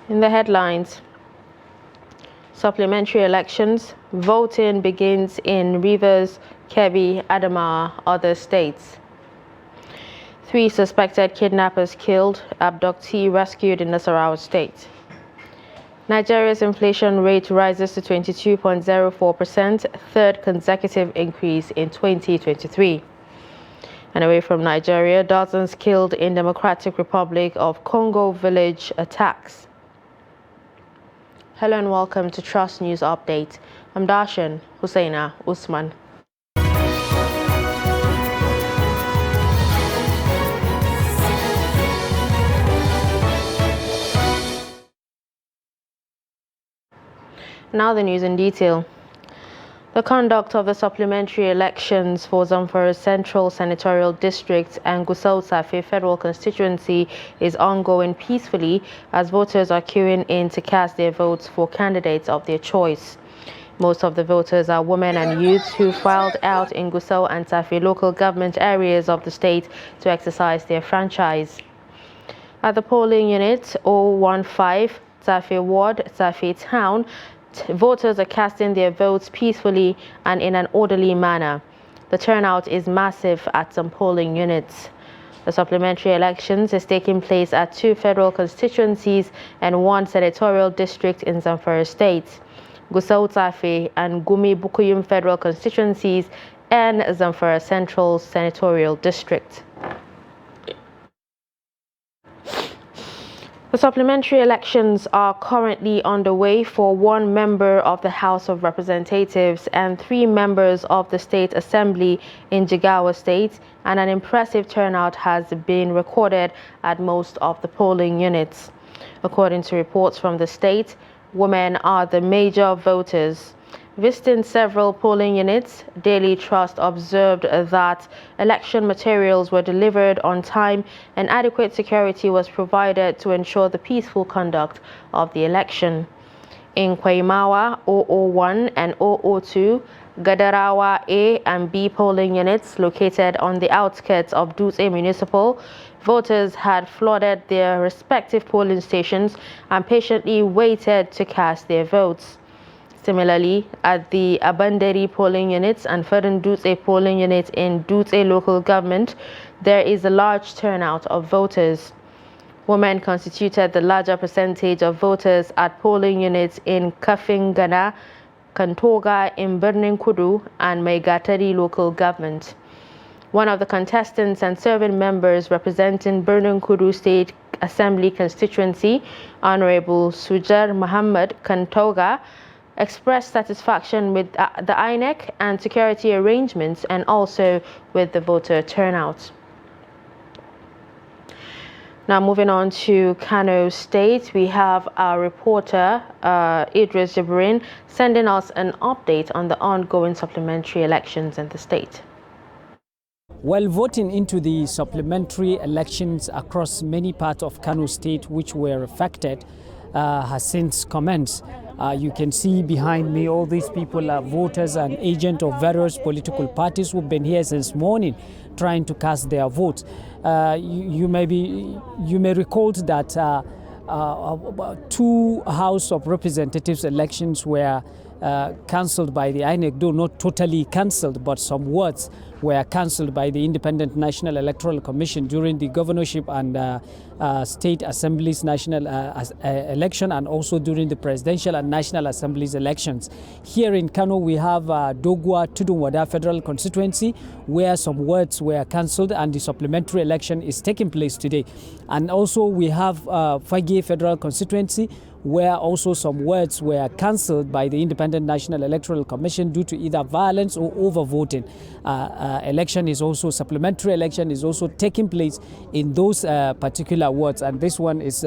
In the headlines, supplementary elections, voting begins in Rivers, Kebbi, Adamawa, other states. 3 suspected kidnappers killed, abductee rescued in Nasarawa state. Nigeria's inflation rate rises to 22.04%, third consecutive increase in 2023. And away from Nigeria, dozens killed in Democratic Republic of Congo village attacks. Hello and welcome to Trust News Update. I'm Darshan Hussaina Usman. Now the news in detail. The conduct of the supplementary elections for Zamfara Central Senatorial District and Gusau Safe Federal Constituency is ongoing peacefully as voters are queuing in to cast their votes for candidates of their choice. Most of the voters are women and youths who filed out in Gusau and Safe local government areas of the state to exercise their franchise. At the polling unit 015, Safe Ward, Safe Town, voters are casting their votes peacefully and in an orderly manner. The turnout is massive at some polling units. The supplementary elections is taking place at 2 federal constituencies and 1 senatorial district in Zamfara State, Gusau Safe and Gumi Bukuyum federal constituencies and Zamfara Central Senatorial District. The supplementary elections are currently underway for 1 member of the House of Representatives and 3 members of the State Assembly in Jigawa State, and an impressive turnout has been recorded at most of the polling units. According to reports from the state, women are the major voters. Visiting several polling units, Daily Trust observed that election materials were delivered on time and adequate security was provided to ensure the peaceful conduct of the election. In Kwaimawa 001 and 002, Gadarawa A and B polling units located on the outskirts of Dutse Municipal, voters had flooded their respective polling stations and patiently waited to cast their votes. Similarly, at the Abanderi polling units and Ferdinand Dutse polling unit in Dutse local government, there is a large turnout of voters. Women constituted the larger percentage of voters at polling units in Kafingana, Kantoga in Birnin Kudu and Maigatari local government. One of the contestants and serving members representing Birnin Kudu State Assembly constituency, Honorable Sujar Muhammad Kantoga, expressed satisfaction with the INEC and security arrangements and also with the voter turnout. Now moving on to Kano State, we have our reporter Idris Jibrin sending us an update on the ongoing supplementary elections in the state. Well, voting into the supplementary elections across many parts of Kano State which were affected has since commenced. You can see behind me all these people are voters and agents of various political parties who've been here since morning trying to cast their votes. You may recall that 2 House of Representatives elections were cancelled by the INEC, though not totally cancelled, but some words were cancelled by the Independent National Electoral Commission during the governorship and state assemblies national election, and also during the presidential and national assemblies elections. Here in Kano, we have Dogwa Tudunwada Federal Constituency, where some words were cancelled and the supplementary election is taking place today. And also we have Fage Federal Constituency, where also some words were cancelled by the Independent National Electoral Commission due to either violence or overvoting. Supplementary election is also taking place in those particular wards, and this one is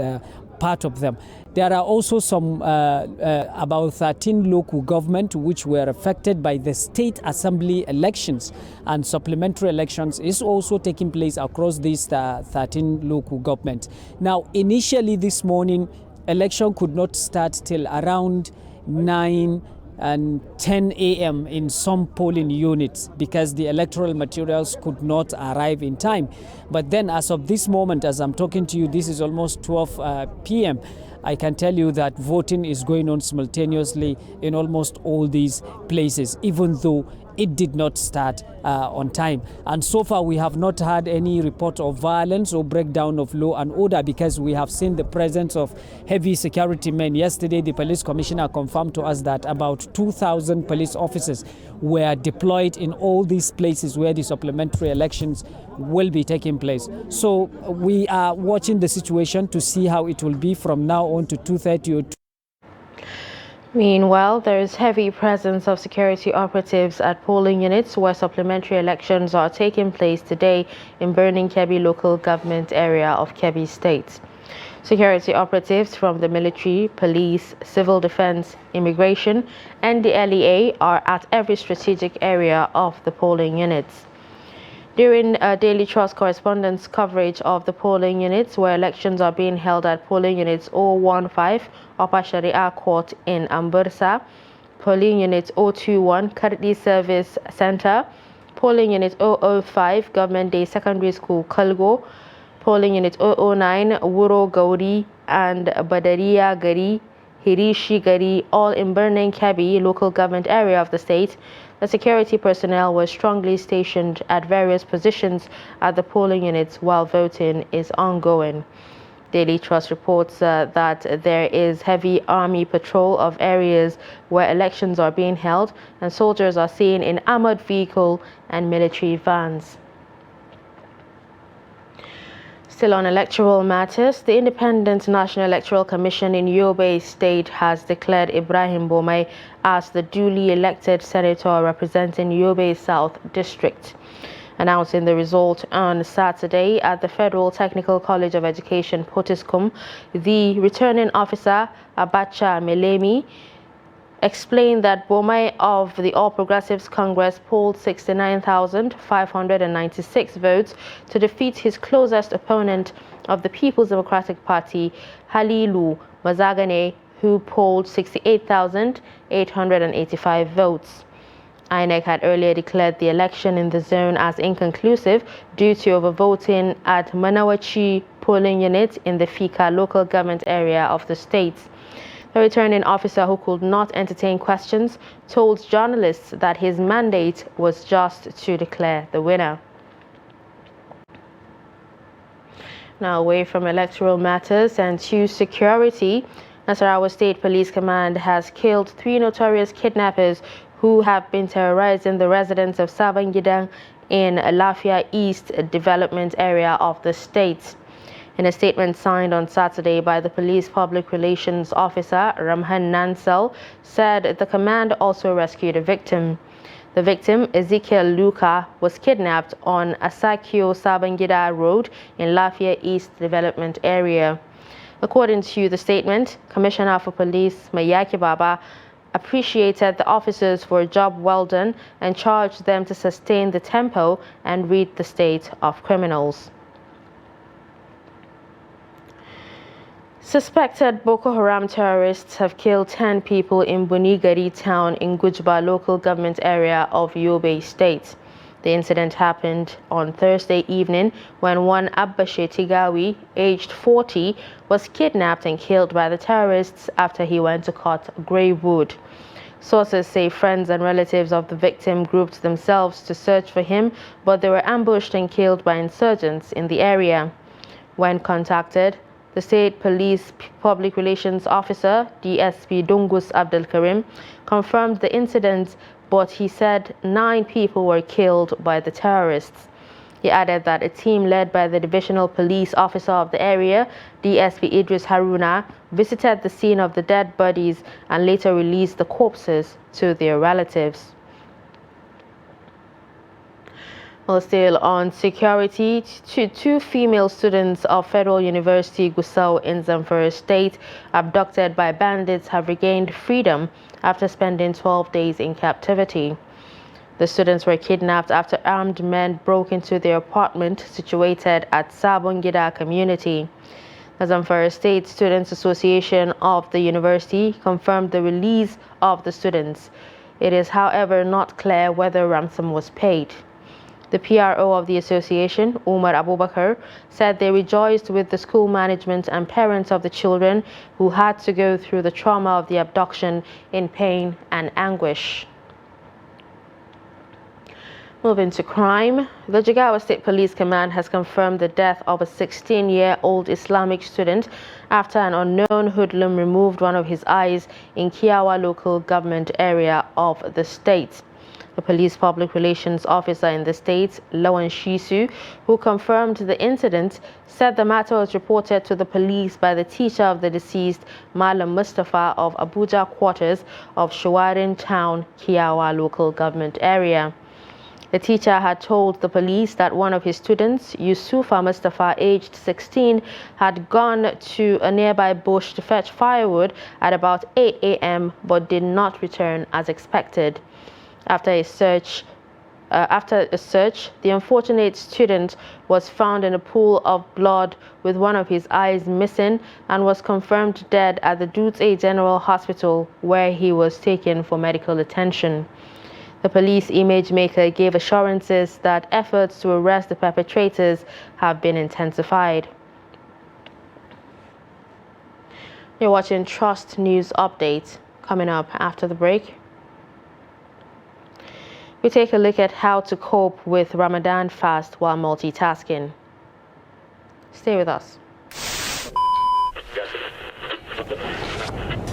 part of them. There are also some about 13 local government which were affected by the state assembly elections, and supplementary elections is also taking place across these 13 local government. Now, initially this morning, election could not start till around 9 and 10 a.m. in some polling units because the electoral materials could not arrive in time. But then as of this moment, as I'm talking to you, this is almost 12 p.m. I can tell you that voting is going on simultaneously in almost all these places, even though it did not start on time. And so far, we have not had any report of violence or breakdown of law and order because we have seen the presence of heavy security men. Yesterday, the police commissioner confirmed to us that about 2,000 police officers were deployed in all these places where the supplementary elections will be taking place. So we are watching the situation to see how it will be from now on to 2:30 or Meanwhile, there is heavy presence of security operatives at polling units where supplementary elections are taking place today in Birnin Kebbi local government area of Kebbi State. Security operatives from the military, police, civil defense, immigration, and the LEA are at every strategic area of the polling units. During Daily Trust correspondence coverage of the polling units where elections are being held at polling units 015 Upper Sharia Court in Ambursa, polling unit 021 Kardi Service Center, polling unit 005 Government Day Secondary School Kalgo, polling unit 009 Wuro Gauri and Badariya Gari, Hirishi Gari, all in Birnin Kebbi local government area of the state. The security personnel were strongly stationed at various positions at the polling units while voting is ongoing. Daily Trust reports that there is heavy army patrol of areas where elections are being held, and soldiers are seen in armored vehicle and military vans. Still on electoral matters, the Independent National Electoral Commission in Yobe State has declared Ibrahim Bomai as the duly elected senator representing Yobe South District. Announcing the result on Saturday at the Federal Technical College of Education, Potiskum, the returning officer, Abacha Melemi, explained that Bomai of the All Progressives Congress polled 69,596 votes to defeat his closest opponent of the People's Democratic Party, Halilu Mazagane, who polled 68,885 votes. INEC had earlier declared the election in the zone as inconclusive due to overvoting at Manawachi polling unit in the Fika local government area of the state. The returning officer, who could not entertain questions, told journalists that his mandate was just to declare the winner. Now, away from electoral matters and to security, Nasarawa State Police Command has killed 3 notorious kidnappers who have been terrorizing the residents of Sabangidang in Lafia East development area of the state. In a statement signed on Saturday by the police public relations officer, Ramhan Nansel, said the command also rescued a victim. The victim, Ezekiel Luka, was kidnapped on Asakio Sabangida Road in Lafia East development area. According to the statement, Commissioner for Police Mayaki Baba appreciated the officers for a job well done and charged them to sustain the tempo and rid the state of criminals. Suspected Boko Haram terrorists have killed 10 people in Bunigari town in Gujba local government area of Yobe State. The incident happened on Thursday evening when one Abbashe Tigawi, aged 40, was kidnapped and killed by the terrorists after he went to cut grey wood. Sources say friends and relatives of the victim grouped themselves to search for him, but they were ambushed and killed by insurgents in the area. When contacted, the State Police Public Relations Officer, DSP Dungus Abdul Karim, confirmed the incident, but he said 9 people were killed by the terrorists. He added that a team led by the Divisional Police Officer of the area, DSP Idris Haruna, visited the scene of the dead bodies and later released the corpses to their relatives. Well, still on security, 2 female students of Federal University Gusau in Zamfara State, abducted by bandits, have regained freedom after spending 12 days in captivity. The students were kidnapped after armed men broke into their apartment situated at Sabongida community. The Zamfara State Students Association of the university confirmed the release of the students. It is, however, not clear whether ransom was paid. The PRO of the association, Umar Abubakar, said they rejoiced with the school management and parents of the children who had to go through the trauma of the abduction in pain and anguish. Moving to crime, the Jigawa State Police Command has confirmed the death of a 16-year-old Islamic student after an unknown hoodlum removed one of his eyes in Kiawa local government area of the state. The police public relations officer in the state, Lawan Shisu, who confirmed the incident, said the matter was reported to the police by the teacher of the deceased, Malam Mustafa of Abuja quarters of Shawarin Town, Kiawa local government area. The teacher had told the police that one of his students, Yusufa Mustafa, aged 16, had gone to a nearby bush to fetch firewood at about 8 a.m. but did not return as expected. After a search, the unfortunate student was found in a pool of blood with one of his eyes missing and was confirmed dead at the Dutse General Hospital, where he was taken for medical attention. The police image maker gave assurances that efforts to arrest the perpetrators have been intensified. You're watching Trust News Update. Coming up after the break, we take a look at how to cope with Ramadan fast while multitasking. Stay with us.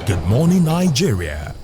Good morning, Nigeria.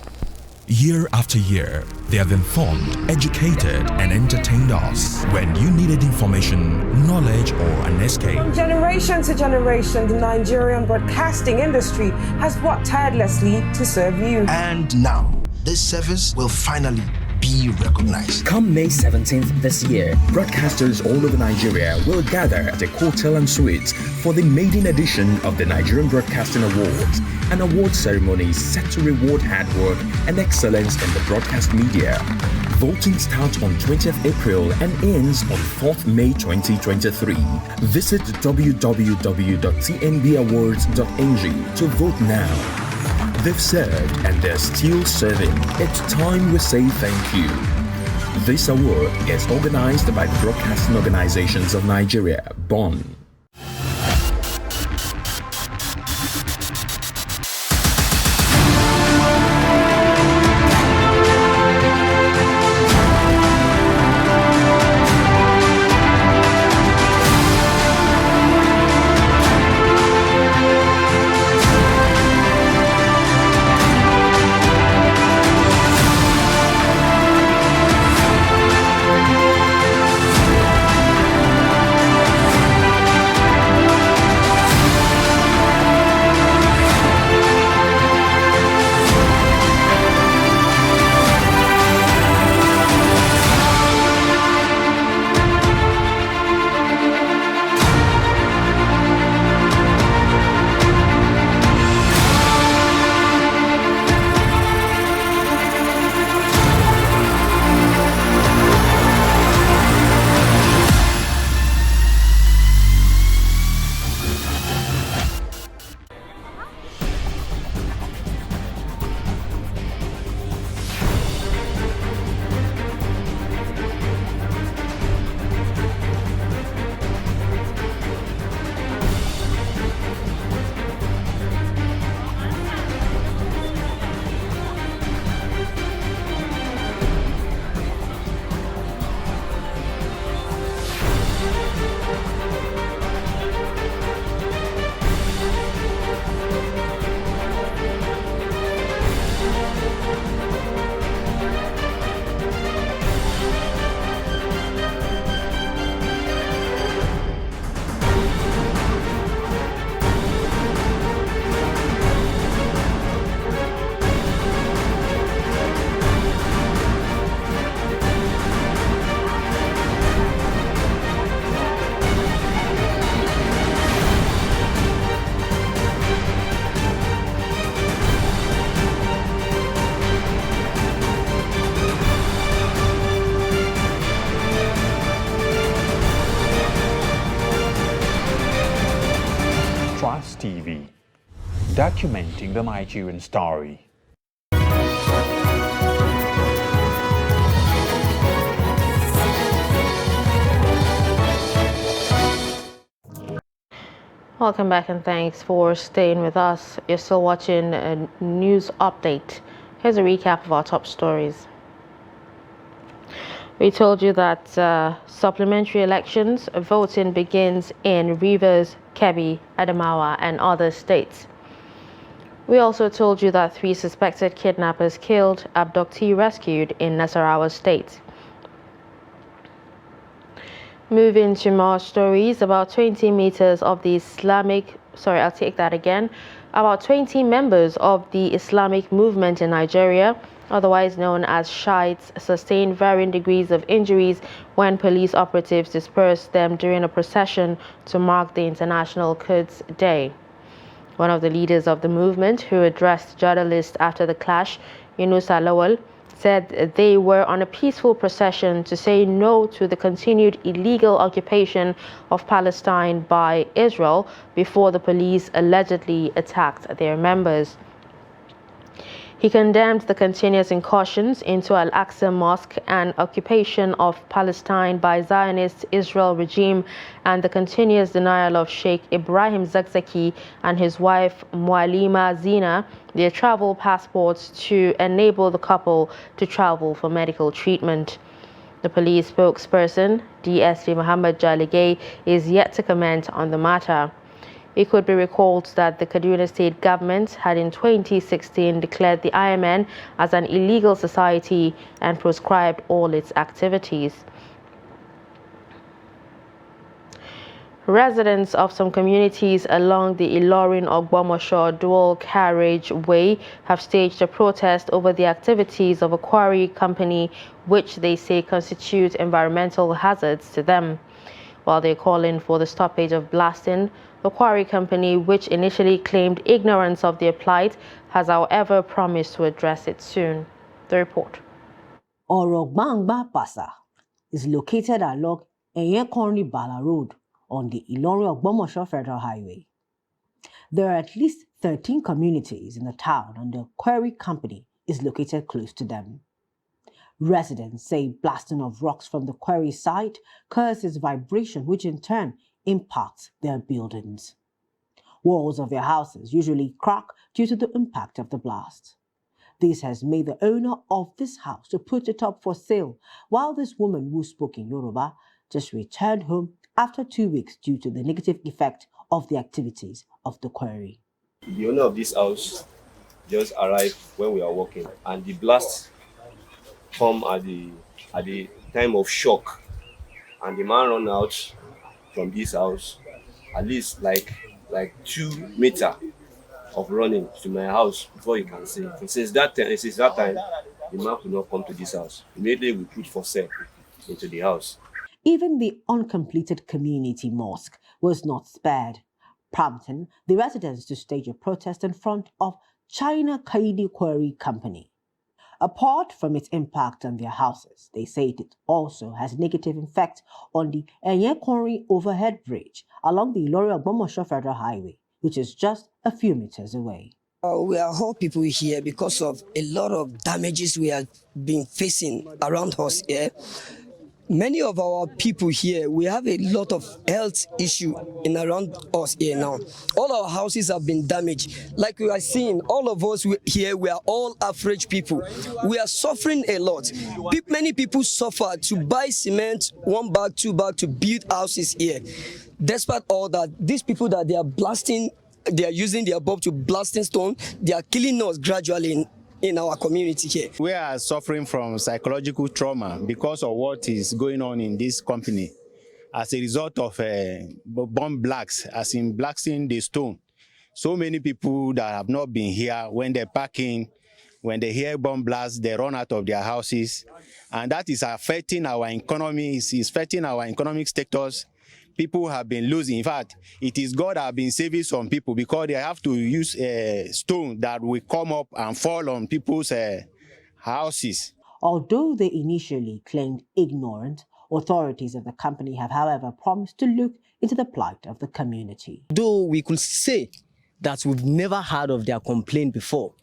Year after year, they have informed, educated, and entertained us. When you needed information, knowledge, or an escape. From generation to generation, the Nigerian broadcasting industry has worked tirelessly to serve you. And now, this service will finally be recognized. Come May 17th this year, broadcasters all over Nigeria will gather at a hotel and suites for the maiden edition of the Nigerian Broadcasting Awards, an award ceremony set to reward hard work and excellence in the broadcast media. Voting starts on 20th April and ends on 4th May 2023. Visit www.tnbawards.ng to vote now. They've served and they're still serving. It's time we say thank you. This award is organized by the Broadcasting Organizations of Nigeria, Bonn. Blast TV, documenting the Nigerian story. Welcome back and thanks for staying with us. You're still watching a news update. Here's a recap of our top stories. We told you that supplementary elections voting begins in Rivers, Kebbi, Adamawa and other states. We also told you that 3 suspected kidnappers killed, abductee rescued in Nasarawa State. Moving to more stories, about 20 meters of the About 20 members of the Islamic movement in Nigeria, otherwise known as Shiites, sustained varying degrees of injuries when police operatives dispersed them during a procession to mark the International Quds Day. One of the leaders of the movement, who addressed journalists after the clash, Yunusa Lawal, said they were on a peaceful procession to say no to the continued illegal occupation of Palestine by Israel before the police allegedly attacked their members. He condemned the continuous incursions into Al-Aqsa Mosque and occupation of Palestine by Zionist Israel regime and the continuous denial of Sheikh Ibrahim Zakzaki and his wife Mualima Zina their travel passports to enable the couple to travel for medical treatment. The police spokesperson, DSP Muhammad Jaligay, is yet to comment on the matter. It could be recalled that the Kaduna State government had in 2016 declared the IMN as an illegal society and proscribed all its activities. Residents of some communities along the Ilorin-Ogbomosho dual carriageway have staged a protest over the activities of a quarry company which they say constitute environmental hazards to them. While they're calling for the stoppage of blasting, the quarry company, which initially claimed ignorance of their plight, has however promised to address it soon. The report. Orogbangba Pasa is located along Enyekonri Bala Road on the Ilorin-Ogbomosho Federal Highway. There are at least 13 communities in the town and the quarry company is located close to them. Residents say blasting of rocks from the quarry site causes vibration, which in turn impacts their buildings. Walls of their houses usually crack due to the impact of the blast. This has made the owner of this house to put it up for sale, while this woman who spoke in Yoruba just returned home after 2 weeks due to the negative effect of the activities of the quarry. The owner of this house just arrived when we are walking, and the blast come at the time of shock, and the man run out from this house, at least like 2 meters of running to my house before you can see. And since that time, the man could not come to this house. Immediately we put for sale into the house. Even the uncompleted community mosque was not spared, prompting the residents to stage a protest in front of China Kaidi Quarry Company. Apart from its impact on their houses, they say it also has negative effect on the Enyekonri overhead bridge along the Ilorin-Ogbomosho Federal Highway, which is just a few meters away. We are all people here because of a lot of damages we have been facing around us here. Many of our people here, we have a lot of health issue in around us here now. All our houses have been damaged. Like we are seeing, all of us here, we are all average people. We are suffering a lot. Many people suffer to buy cement, 1 bag, 2 bag to build houses here. Despite all that, these people that they are blasting, they are using their bomb to blasting stone, they are killing us gradually in our community here. We are suffering from psychological trauma because of what is going on in this company as a result of bomb blacks, as in blasting the stone. So many people that have not been here, when they're parking, when they hear bomb blasts, they run out of their houses. And that is affecting our economy, it's affecting our economic status. People have been losing. In fact, it is God that have been saving some people because they have to use a stone that will come up and fall on people's houses. Although they initially claimed ignorant, authorities of the company have, however, promised to look into the plight of the community. Though we could say that we've never heard of their complaint before,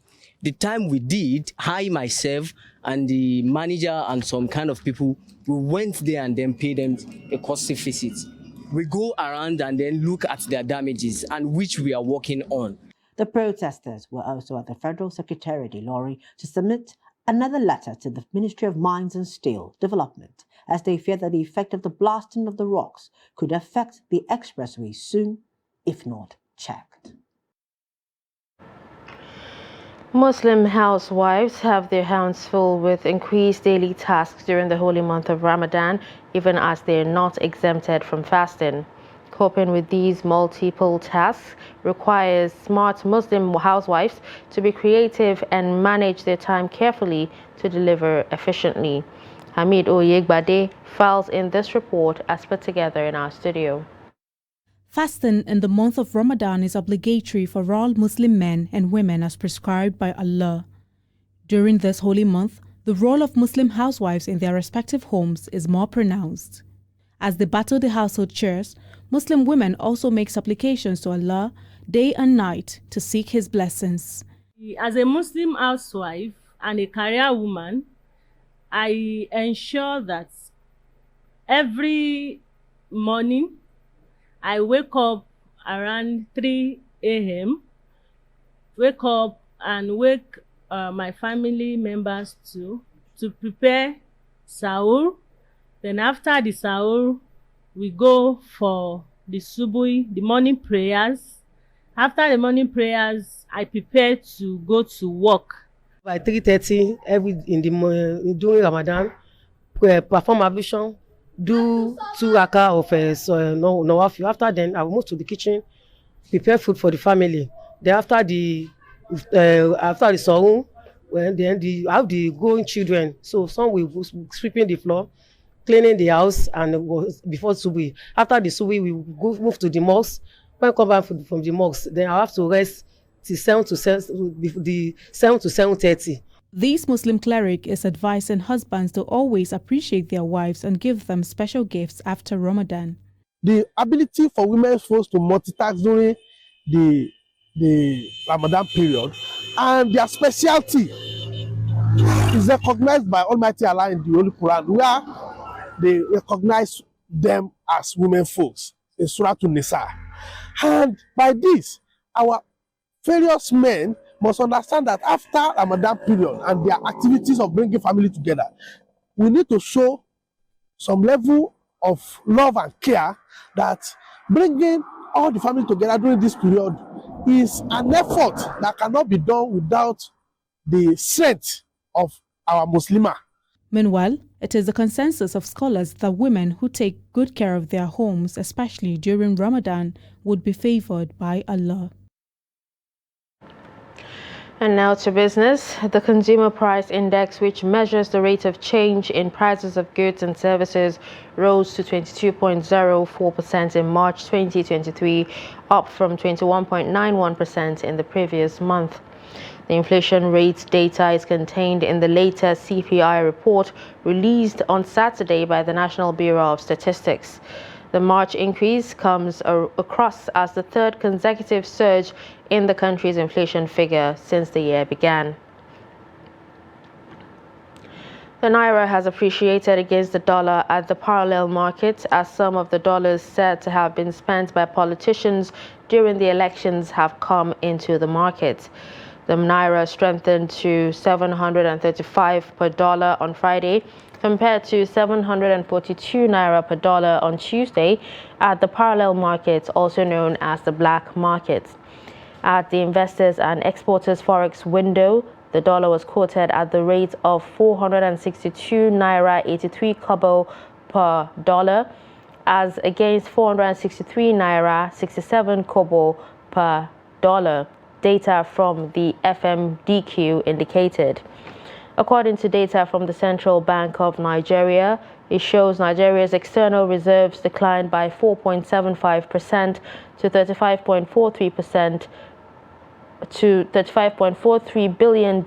the time we did, I myself and the manager and some kind of people, we went there and then paid them a courtesy visit. We go around and then look at their damages and which we are working on. The protesters were also at the Federal Secretariat Ilorin to submit another letter to the Ministry of Mines and Steel Development, as they fear that the effect of the blasting of the rocks could affect the expressway soon, if not checked. Muslim housewives have their hands full with increased daily tasks during the holy month of Ramadan, even as they are not exempted from fasting. Coping with these multiple tasks requires smart Muslim housewives to be creative and manage their time carefully to deliver efficiently. Hamid Oyegbade files in this report as put together in our studio. Fasting in the month of Ramadan is obligatory for all Muslim men and women as prescribed by Allah. During this holy month, the role of Muslim housewives in their respective homes is more pronounced. As they battle the household chores, Muslim women also make supplications to Allah day and night to seek His blessings. As a Muslim housewife and a career woman, I ensure that every morning I wake up around 3 a.m., wake up and wake my family members to prepare sahur. Then after the sahur, we go for the subuhi, the morning prayers. After the morning prayers, I prepare to go to work. By 3:30 during Ramadan, perform ablution, do 2 rakah of nawafil. After then, I will move to the kitchen, prepare food for the family. Then after the sahur, then I have the growing children. So some will be sweeping the floor, cleaning the house, and before subuhi. After the subuhi, we move to the mosque. When I come back from the mosque, then I have to rest till 7 to 7:30. This Muslim cleric is advising husbands to always appreciate their wives and give them special gifts after Ramadan. The ability for women folks to multitask during the Ramadan period and their specialty is recognized by Almighty Allah in the Holy Quran, where they recognize them as women folks in Surah An-Nisa. And by this, our various men must understand that after Ramadan period and their activities of bringing family together, we need to show some level of love and care that bringing all the family together during this period is an effort that cannot be done without the strength of our Muslimah. Meanwhile, it is the consensus of scholars that women who take good care of their homes, especially during Ramadan, would be favored by Allah. And now to business. The Consumer Price Index, which measures the rate of change in prices of goods and services, rose to 22.04% in March 2023, up from 21.91% in the previous month. The inflation rate data is contained in the latest CPI report released on Saturday by the National Bureau of Statistics. The March increase comes across as the third consecutive surge in the country's inflation figure since the year began. The Naira has appreciated against the dollar at the parallel market as some of the dollars said to have been spent by politicians during the elections have come into the market. The Naira strengthened to 735 per dollar on Friday, compared to 742 Naira per dollar on Tuesday at the parallel market, also known as the black market. At the investors and exporters forex window, the dollar was quoted at the rate of 462 Naira 83 kobo per dollar, as against 463 Naira 67 kobo per dollar. Data from the FMDQ indicated. According to data from the Central Bank of Nigeria, it shows Nigeria's external reserves declined by 4.75% to 35.43 billion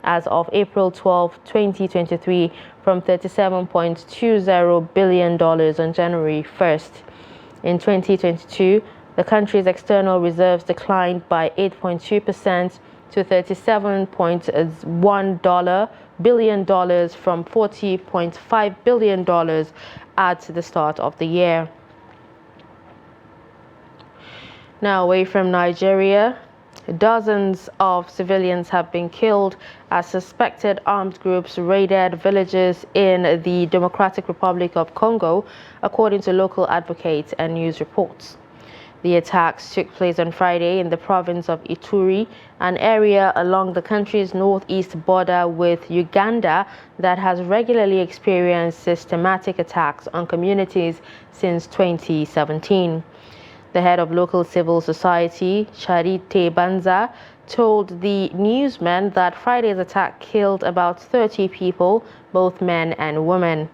as of April 12, 2023, from $37.20 billion on January 1st. In 2022, the country's external reserves declined by 8.2% to $37.1 billion from $40.5 billion at the start of the year. Now, away from Nigeria, dozens of civilians have been killed as suspected armed groups raided villages in the Democratic Republic of Congo, according to local advocates and news reports. The attacks took place on Friday in the province of Ituri, an area along the country's northeast border with Uganda that has regularly experienced systematic attacks on communities since 2017. The head of local civil society, Charite Banza, told the newsmen that Friday's attack killed about 30 people, both men and women.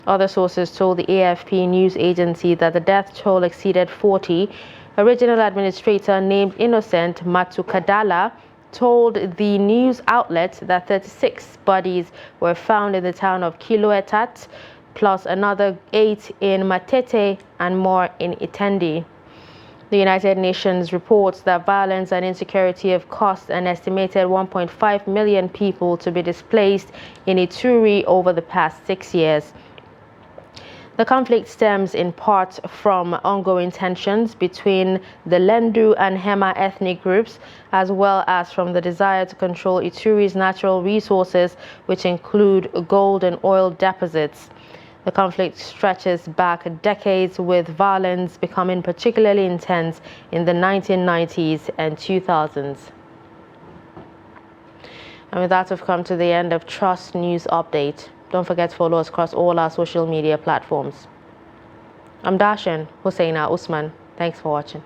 Other sources told the AFP news agency that the death toll exceeded 40. A regional administrator named Innocent Matukadala told the news outlet that 36 bodies were found in the town of Kiloetat, plus another 8 in Matete and more in Itendi. The United Nations reports that violence and insecurity have caused an estimated 1.5 million people to be displaced in Ituri over the past 6 years. The conflict stems in part from ongoing tensions between the Lendu and Hema ethnic groups, as well as from the desire to control Ituri's natural resources, which include gold and oil deposits. The conflict stretches back decades, with violence becoming particularly intense in the 1990s and 2000s. And with that, we've come to the end of Trust News Update. Don't forget to follow us across all our social media platforms. I'm Dashan Husseina Usman. Thanks for watching.